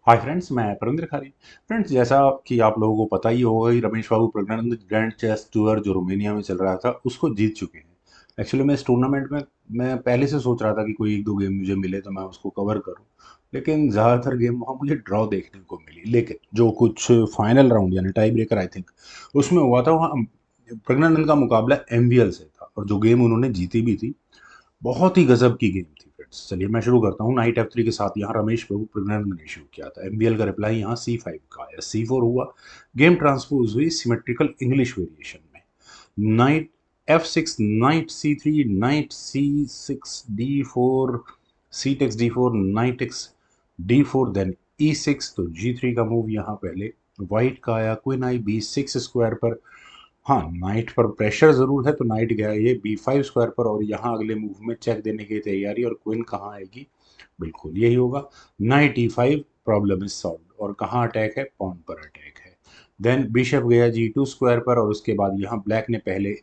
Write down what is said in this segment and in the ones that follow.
Hi friends, मैं परिंदर खारी। Friends, जैसा कि आप लोगों को पता ही होगा कि रमेश बाबू प्रज्ञानंद ग्रैंड चेस टूर जो रोमानिया में चल रहा था उसको जीत चुके हैं। एक्चुअली मैं इस टूर्नामेंट में मैं पहले से सोच रहा था कि कोई एक दो गेम मुझे मिले तो मैं उसको कवर करूं, लेकिन ज़्यादातर गेम वहाँ मुझे ड्रॉ देखने को मिली। लेकिन जो कुछ फाइनल राउंड यानी टाई ब्रेकर आई थिंक उसमें हुआ था, वहाँ प्रज्ञानंद का मुकाबला एमवीएल से था और जो गेम उन्होंने जीती भी थी बहुत ही गजब की गेम थी। फ्रेंड्स, चलिए मैं शुरू करता हूँ। नाइट F3 के साथ यहाँ रमेश बाबू प्रज्ञानंद ने शुरू किया था। एमबीएल का रिप्लाई यहाँ C5 का आया, C4 हुआ। गेम ट्रांसपोज हुई सिमेट्रिकल इंग्लिश वेरिएशन में। Knight F6, knight C3, knight C6, D4, C takes D4, knight takes D4, then E6। तो G3 का मूव यहाँ पहले व्हाइट का आया। क्वीन आई B6 स्क्वायर पर। हाँ, नाइट पर प्रेशर जरूर है तो नाइट गया ये B5 स्क्वायर पर और यहाँ अगले मूव में चेक देने की तैयारी। और क्वीन कहाँ आएगी? बिल्कुल यही होगा। Night E5, problem is solve. और कहाँ अटैक है? पॉन पर अटैक है। देन बिशप गया G2 स्क्वायर पर और उसके बाद यहाँ ब्लैक ने पहले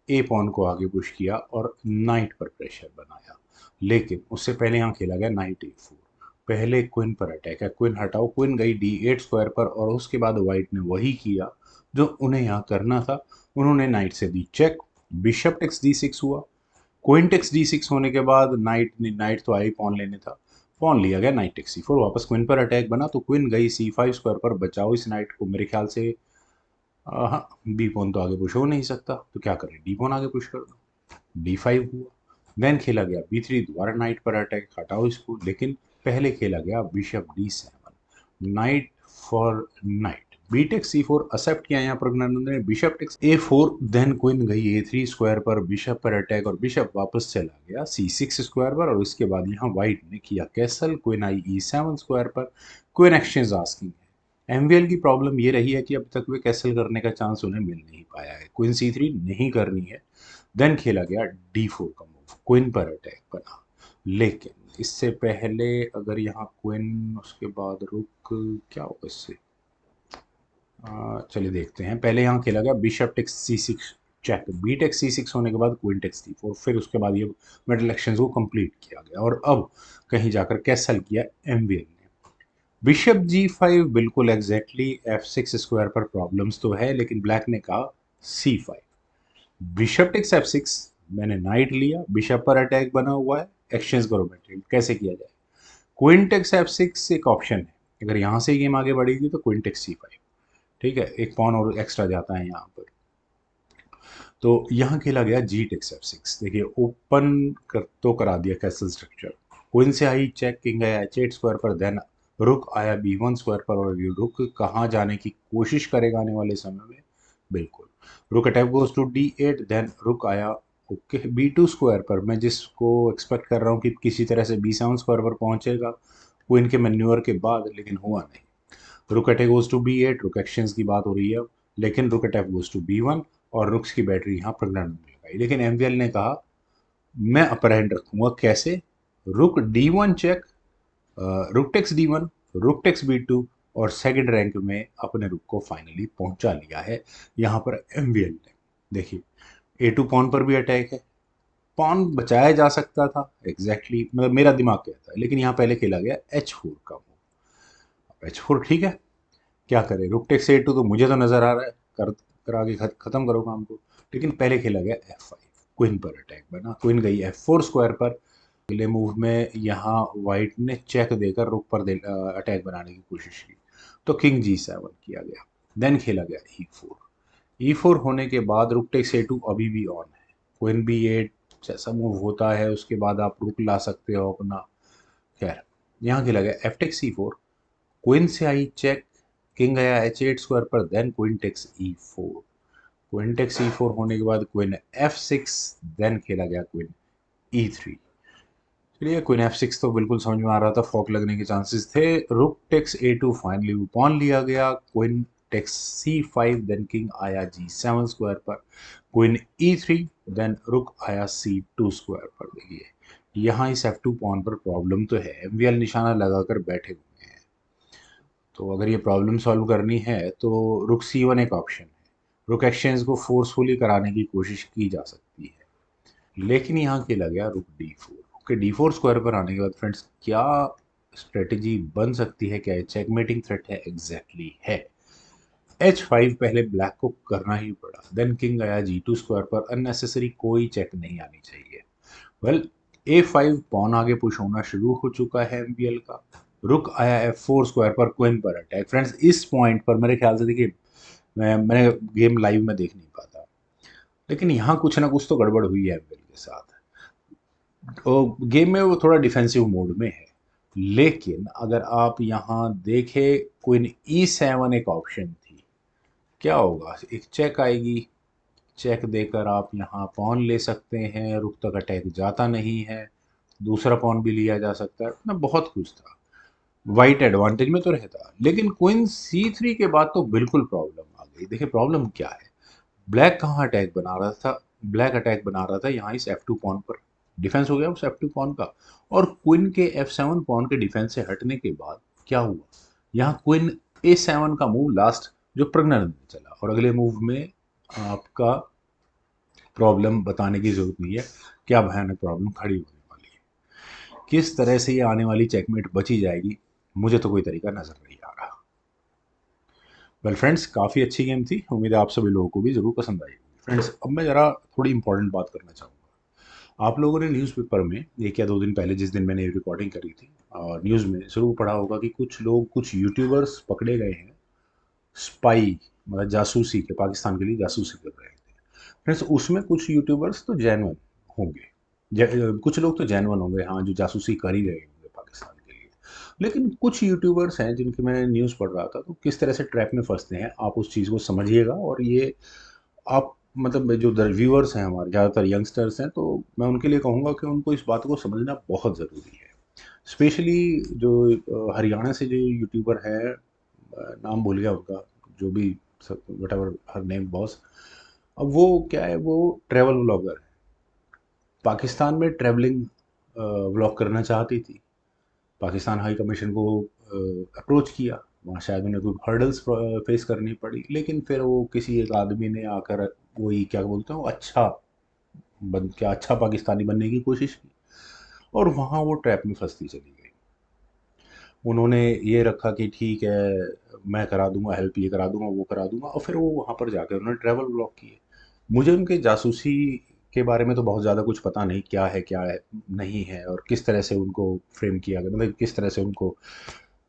ए पॉन को आगे पुश किया और नाइट पर प्रेशर बनाया। लेकिन उससे पहले यहाँ खेला गया नाइट E4। पहले क्वीन पर अटैक है, क्वीन हटाओ। क्वीन गई D8 स्क्वायर पर और उसके बाद व्हाइट ने वही किया जो उन्हें यहाँ करना था। उन्होंने नाइट से दी चेक। बिशप टेक्स D6 हुआ। क्वीन टेक्स D6 होने के बाद नाइट तो आई पॉन लेने था। पॉन लिया गया, नाइट टेक्स C4। वापस क्वीन पर अटैक बना तो क्वीन गई C5 स्क्वायर पर। बचाओ इस नाइट को मेरे ख्याल से। हाँ, बी पॉन तो आगे पुश हो नहीं सकता तो क्या करें, डी पॉन आगे पुश कर दो। D5 हुआ। देन खेला गया B3, दोबारा नाइट पर अटैक। हटाओ इसको। लेकिन पहले खेला गया bishop D7, knight for knight. B takes C4 accept किया यहाँ प्रज्ञानंद ने। Bishop takes A4, then queen गई A3 स्क्वायर पर। बिशप पर अटैक और बिशप वापस चला गया C6 स्क्वायर पर। और उसके बाद यहाँ व्हाइट ने किया कैसल। क्वीन आई E7 स्क्वायर पर। क्वीन एक्सचेंज आस्किंग है। एमवीएल की प्रॉब्लम ये रही है कि अब तक वे कैसल करने का चांस उन्हें मिल नहीं पाया है। क्वीन C3 नहीं करनी है। देन खेला गया D4 का मूव, क्वीन पर अटैक बना। लेकिन इससे पहले अगर यहाँ क्वीन, उसके बाद रुक, क्या होगा इससे? चलिए देखते हैं। पहले यहाँ खेला गया bishop takes C6 check. B takes C6 होने के बाद क्वीन टेक्स D4। फिर उसके बाद ये मिडल एक्शन को कंप्लीट किया गया और अब कहीं जाकर कैसल किया एमवीएल ने। बिशप G5, बिल्कुल एग्जैक्टली F6 स्क्वायर पर प्रॉब्लम्स तो है, लेकिन ब्लैक ने कहा C5। बिशप टेक्स F6, मैंने नाइट लिया, बिशप पर अटैक बना हुआ है। एक्सचेंज करो मटेरियल, कैसे किया जाए? क्वीन टेक्स F6 एक ऑप्शन है। अगर यहाँ से गेम आगे बढ़ेगी तो क्वीन टेक्स C5। ठीक है, एक पॉन और एक्स्ट्रा जाता है यहाँ पर। तो यहाँ खेला गया जी टेक्स F6। देखिए ओपन तो करा दिया कैसल स्ट्रक्चर। क्वीन से आई चेक, किंग आया H8 स्क्वायर पर। देन रुक आया B1 स्क्वायर पर। और ये रुक कहाँ जाने की कोशिश करेगा आने वाले समय में? बिल्कुल, रुक attack goes to D8। Then रुक आया ओके B2 स्क्वायर पर। मैं जिसको एक्सपेक्ट कर रहा हूँ कि किसी तरह से B7 स्क्वायर पर पहुंचेगा क्वीन के मैन्यूअर के बाद, लेकिन हुआ नहीं। रुक अटैक गोज टू B8, रुक एक्सचेंज की बात हो रही है अब। लेकिन रुक अटैक गोज टू B1 और रुक्स की बैटरी यहाँ प्रेग्नेंट ने लगाई। लेकिन एमवीएल ने कहा मैं अपर हैंड रखूंगा। कैसे? रुक D1 check, rook takes D1, rook takes B2 और सेकंड रैंक में अपने रुक को फाइनली पहुंचा लिया है यहाँ पर एमवीएल ने। देखिए A2 पॉन पर भी अटैक है। पॉन बचाया जा सकता था, एग्जैक्टली मतलब मेरा दिमाग कहता है, लेकिन यहाँ पहले खेला गया H4 का मूव। H4 ठीक है, क्या करें? रुक टेक्स A2 तो मुझे तो नजर आ रहा है कर करा के खत्म करो काम को। लेकिन पहले खेला गया F5, क्वीन पर अटैक बना। क्वीन गई F4 स्क्वायर पर। अगले मूव में यहाँ व्हाइट ने चेक देकर रुक पर अटैक बनाने की कोशिश की तो किंग G7 किया गया। देन खेला गया E4। E4 होने के बाद रुक टेक्स A2 अभी भी ऑन है। क्वीन B8 जैसा मूव होता है, उसके बाद आप रुक ला सकते हो अपना। खैर, यहाँ खेला गया F टेक्स C4। क्वीन से आई चेक, किंग आया H8 स्क्वायर पर। Then queen takes E4। Queen takes E4 होने के बाद क्वीन F6। देन खेला गया क्वीन E3। चलिए, क्वीन F6 तो बिल्कुल समझ में आ रहा था, फॉक लगने के चांसेस थे। Rook takes A2, finally pawn लिया गया। Queen takes C5, then king आया G7 स्क्वायर पर। क्वीन E3, देन रुक आया C2 स्क्वायर पर। देखिए यहाँ इस F2 पॉन पर प्रॉब्लम तो है, एमवीएल निशाना लगाकर बैठे हुए हैं। तो अगर ये प्रॉब्लम सॉल्व करनी है तो रुक C1 एक ऑप्शन है। रुक एक्सचेंज को फोर्सफुली कराने की कोशिश की जा सकती है। लेकिन यहाँ खेला गया रुक D4। ओके, D4 स्क्वायर पर आने के बाद फ्रेंड्स क्या स्ट्रेटेजी बन सकती है क्या? ये चेकमेटिंग थ्रेट है? एग्जैक्टली है। H5 पहले ब्लैक को करना ही पड़ा, देन किंग आया G2 स्क्वायर पर, अननेसेसरी कोई चेक नहीं आनी चाहिए। वेल, A5 पॉन आगे पुश होना शुरू हो चुका है MBL का। रुक आया F4 स्क्वायर पर, क्वीन पर अटैक। फ्रेंड्स, इस पॉइंट पर मेरे ख्याल से देखिए, मैंने गेम लाइव में देख नहीं पाता, लेकिन यहाँ कुछ ना कुछ तो गड़बड़ हुई है MBL के साथ। तो गेम में वो थोड़ा डिफेंसिव मोड में है, लेकिन अगर आप यहाँ देखें, क्वीन E7 एक ऑप्शन थी। क्या होगा? एक चेक आएगी, चेक देकर आप यहाँ पॉन ले सकते हैं, रुक तक अटैक जाता नहीं है, दूसरा पॉन भी लिया जा सकता है ना, बहुत कुछ था। वाइट एडवांटेज में तो रहता, लेकिन क्वीन C3 के बाद तो बिल्कुल प्रॉब्लम आ गई। देखिए प्रॉब्लम क्या है, ब्लैक कहाँ अटैक बना रहा था? ब्लैक अटैक बना रहा था यहाँ इस F2 पॉन पर, डिफेंस हो गया उस F2 पॉन का। और क्वीन के F7 पॉन के डिफेंस से हटने के बाद क्या हुआ, यहाँ क्वीन A7 का मूव लास्ट जो प्रज्ञानंद ने चला, और अगले मूव में आपका प्रॉब्लम बताने की जरूरत नहीं है, क्या भयानक प्रॉब्लम खड़ी होने वाली है। किस तरह से ये आने वाली चेकमेट बची जाएगी, मुझे तो कोई तरीका नजर नहीं आ रहा। वेल फ्रेंड्स, काफ़ी अच्छी गेम थी, उम्मीद है आप सभी लोगों को भी ज़रूर पसंद आई होगी। फ्रेंड्स, अब मैं ज़रा थोड़ी इंपॉर्टेंट बात करना चाहूँगा। आप लोगों ने न्यूज़पेपर में 1 या 2 दिन पहले, जिस दिन मैंने रिकॉर्डिंग करी थी, न्यूज़ में ज़रूर पढ़ा होगा कि कुछ लोग, कुछ यूट्यूबर्स पकड़े गए हैं, स्पाई मतलब जासूसी के, पाकिस्तान के लिए जासूसी कर रहे थे। फ्रेंड्स, उसमें कुछ यूट्यूबर्स तो जेन्युइन होंगे, कुछ लोग तो जेन्युइन होंगे, हाँ, जो जासूसी कर ही रहे होंगे पाकिस्तान के लिए। लेकिन कुछ यूट्यूबर्स हैं जिनकी मैं न्यूज़ पढ़ रहा था, तो किस तरह से ट्रैप में फंसते हैं, आप उस चीज़ को समझिएगा। और ये आप मतलब जो व्यूअर्स हैं हमारे, ज़्यादातर यंगस्टर्स हैं, तो मैं उनके लिए कहूँगा कि उनको इस बात को समझना बहुत ज़रूरी है। स्पेशली जो हरियाणा से जो यूट्यूबर है, नाम भूल गया उनका, जो भी, what ever her name boss, अब वो क्या है, वो ट्रैवल व्लॉगर है, पाकिस्तान में ट्रैवलिंग व्लॉग करना चाहती थी। पाकिस्तान हाई कमीशन को अप्रोच किया, वहाँ शायद उन्हें कोई हर्डल्स फेस करनी पड़ी, लेकिन फिर वो किसी एक आदमी ने आकर, वही क्या बोलते हैं, वो अच्छा पाकिस्तानी बनने की कोशिश की, और वहाँ वो ट्रैप में फंसती चली गई। उन्होंने ये रखा कि ठीक है, मैं करा दूंगा हेल्प, ये करा दूंगा, वो करा दूंगा, और फिर वो वहाँ पर जाकर उन्होंने ट्रैवल ब्लॉग किए। मुझे उनके जासूसी के बारे में तो बहुत ज़्यादा कुछ पता नहीं, क्या है नहीं है, और किस तरह से उनको फ्रेम किया गया, मतलब किस तरह से उनको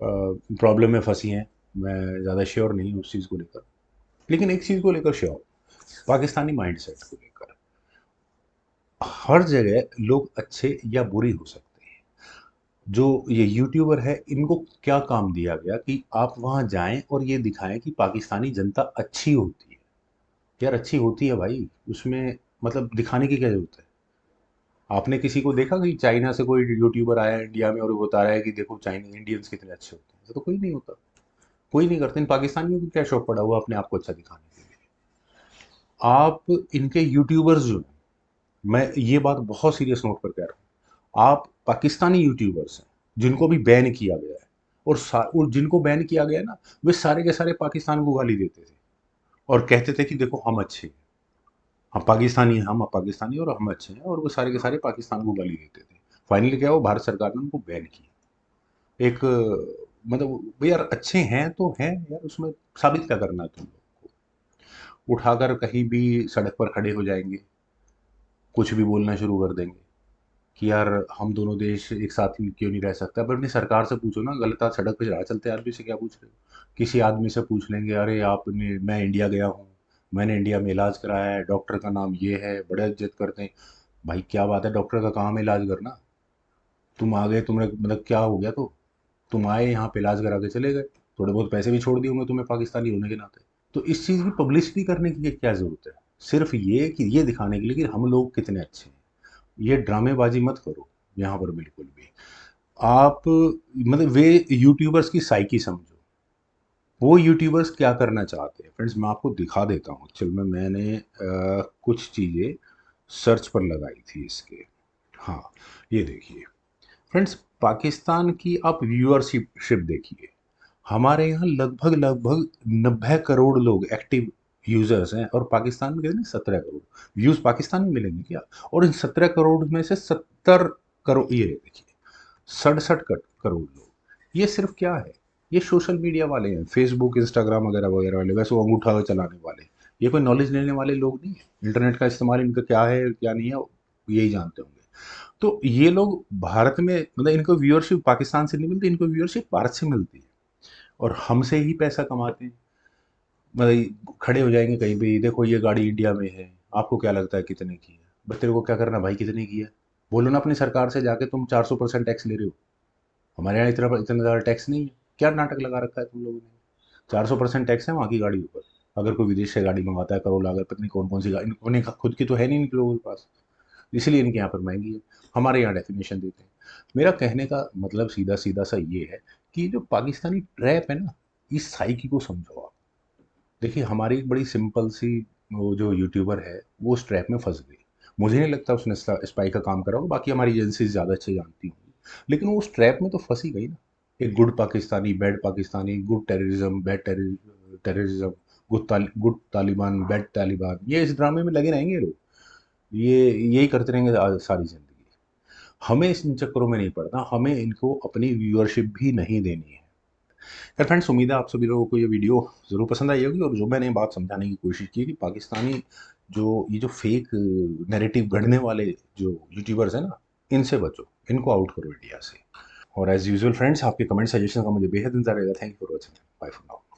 प्रॉब्लम में फंसी हैं, मैं ज़्यादा श्योर नहीं हूँ उस चीज़ को लेकर। लेकिन एक चीज़ को लेकर श्योर, पाकिस्तानी माइंडसेट को लेकर, हर जगह लोग अच्छे या बुरे हो सकते हैं। जो ये यूट्यूबर है, इनको क्या काम दिया गया कि आप वहाँ जाएं और ये दिखाएं कि पाकिस्तानी जनता अच्छी होती है? यार अच्छी होती है भाई, उसमें मतलब दिखाने की क्या जरूरत है? आपने किसी को देखा कि चाइना से कोई यूट्यूबर आया है इंडिया में और वो बता रहा है कि देखो चाइना इंडियंस कितने अच्छे होते हैं? ये तो कोई नहीं होता, कोई नहीं करता। इन पाकिस्तानियों को क्या शौक पड़ा हुआ अपने आप को अच्छा दिखाने के लिए? आप इनके यूट्यूबर्स जो हैं, मैं ये बात बहुत सीरियस नोट पर कह रहा हूँ, आप पाकिस्तानी यूट्यूबर्स हैं जिनको भी बैन किया गया है, और जिनको बैन किया गया है ना, वे सारे के सारे पाकिस्तान को गाली देते थे और कहते थे कि देखो हम अच्छे हैं, हम पाकिस्तानी हैं, हम पाकिस्तानी और हम अच्छे हैं, और वो सारे के सारे पाकिस्तान को गाली देते थे। फाइनली क्या हुआ, भारत सरकार ने उनको बैन किया। एक मतलब भाई यार, अच्छे हैं तो हैं यार, उसमें साबित क्या करना है तुम लोग को? उठाकर कहीं भी सड़क पर खड़े हो जाएंगे, कुछ भी बोलना शुरू कर देंगे कि यार हम दोनों देश एक साथ ही क्यों नहीं रह सकता। पर अपनी सरकार से पूछो ना, गलत हाथ सड़क पे चढ़ा चलते आदमी से क्या पूछ रहे हो? किसी आदमी से पूछ लेंगे, अरे आपने, मैं इंडिया गया हूँ, मैंने इंडिया में इलाज कराया है, डॉक्टर का नाम ये है, बड़े इज्जत करते हैं। भाई क्या बात है, डॉक्टर का काम है इलाज करना। तुम आ गए, तुमने मतलब क्या हो गया? तो तुम आए यहाँ पे, इलाज करा के चले गए, थोड़े बहुत पैसे भी छोड़ दिए होंगे तुम्हें पाकिस्तानी होने के नाते। तो इस चीज़ की पब्लिसिटी करने की क्या ज़रूरत है? सिर्फ ये कि ये दिखाने के लिए कि हम लोग कितने अच्छे हैं। ये ड्रामेबाजी मत करो यहाँ पर बिल्कुल भी। आप मतलब वे यूट्यूबर्स की साइकी समझो, वो यूट्यूबर्स क्या करना चाहते हैं। फ्रेंड्स, मैं आपको दिखा देता हूँ, चल मैंने कुछ चीज़ें सर्च पर लगाई थी इसके। हाँ, ये देखिए फ्रेंड्स, पाकिस्तान की आप व्यूअरशिप देखिए। हमारे यहाँ लगभग लगभग 90 करोड़ लोग एक्टिव यूजर्स हैं, और पाकिस्तान में कितने, 17 करोड़ व्यूज पाकिस्तान में मिलेंगे क्या? और इन 17 करोड़ में से 70 करोड़, ये देखिए, 67 करोड़ लोग ये सिर्फ क्या है, ये सोशल मीडिया वाले हैं, फेसबुक इंस्टाग्राम वगैरह वगैरह वाले, वैसे वो अंगूठा चलाने वाले। ये कोई नॉलेज लेने वाले लोग नहीं है, इंटरनेट का इस्तेमाल इनका क्या है क्या नहीं है यही जानते होंगे। तो ये लोग भारत में, मतलब इनको व्यूअरशिप पाकिस्तान से नहीं मिलती, इनको व्यूअरशिप भारत से मिलती है, और हमसे ही पैसा कमाते हैं। मतलब खड़े हो जाएंगे कहीं भी, देखो ये गाड़ी इंडिया में है, आपको क्या लगता है कितने की है, बस तेरे को क्या करना भाई, कितने की है, बोलो ना अपनी सरकार से जाके, तुम 400% टैक्स ले रहे हो, हमारे यहाँ इतना इतना ज़्यादा टैक्स नहीं है, क्या नाटक लगा रखा है तुम लोगों ने। 400% टैक्स है वहाँ की गाड़ी ऊपर। अगर कोई विदेश से गाड़ी मंगाता है करोड़ लाकर, पता नहीं कौन कौन सी गाड़ी, उन्हें खुद की तो है नहीं इन लोगों के पास, इसलिए इनके यहाँ पर महंगी है, हमारे यहाँ डेफिनेशन देते हैं। मेरा कहने का मतलब सीधा सीधा सा ये है कि जो पाकिस्तानी ट्रैप है ना, इस साइकी को समझो आप। देखिए हमारी एक बड़ी सिंपल सी, वो जो यूट्यूबर है वो उस ट्रैप में फंस गई। मुझे नहीं लगता उसने स्पाई का काम करा होगा, बाकी हमारी एजेंसी ज़्यादा अच्छे जानती होंगी, लेकिन वो उस ट्रैप में तो फंसी गई ना। एक good Pakistani bad Pakistani, good terrorism bad terrorism, good Taliban bad Taliban, ये इस ड्रामे में लगे रहेंगे लोग, ये यही करते रहेंगे सारी ज़िंदगी। हमें इन चक्करों में नहीं पड़ना, हमें इनको अपनी व्यूअरशिप भी नहीं देनी है। यार फ्रेंड्स, उम्मीद है आप सभी लोगों को ये वीडियो ज़रूर पसंद आई होगी, और जो मैंने बात समझाने की कोशिश की कि पाकिस्तानी जो ये जो फेक नैरेटिव गढ़ने वाले जो यूट्यूबर्स हैं ना, इनसे बचो, इनको आउट करो इंडिया से। और एज यूजुअल फ्रेंड्स, आपके कमेंट सजेशन का मुझे बेहद इंतजार रहेगा। Thank you for watching, bye for now.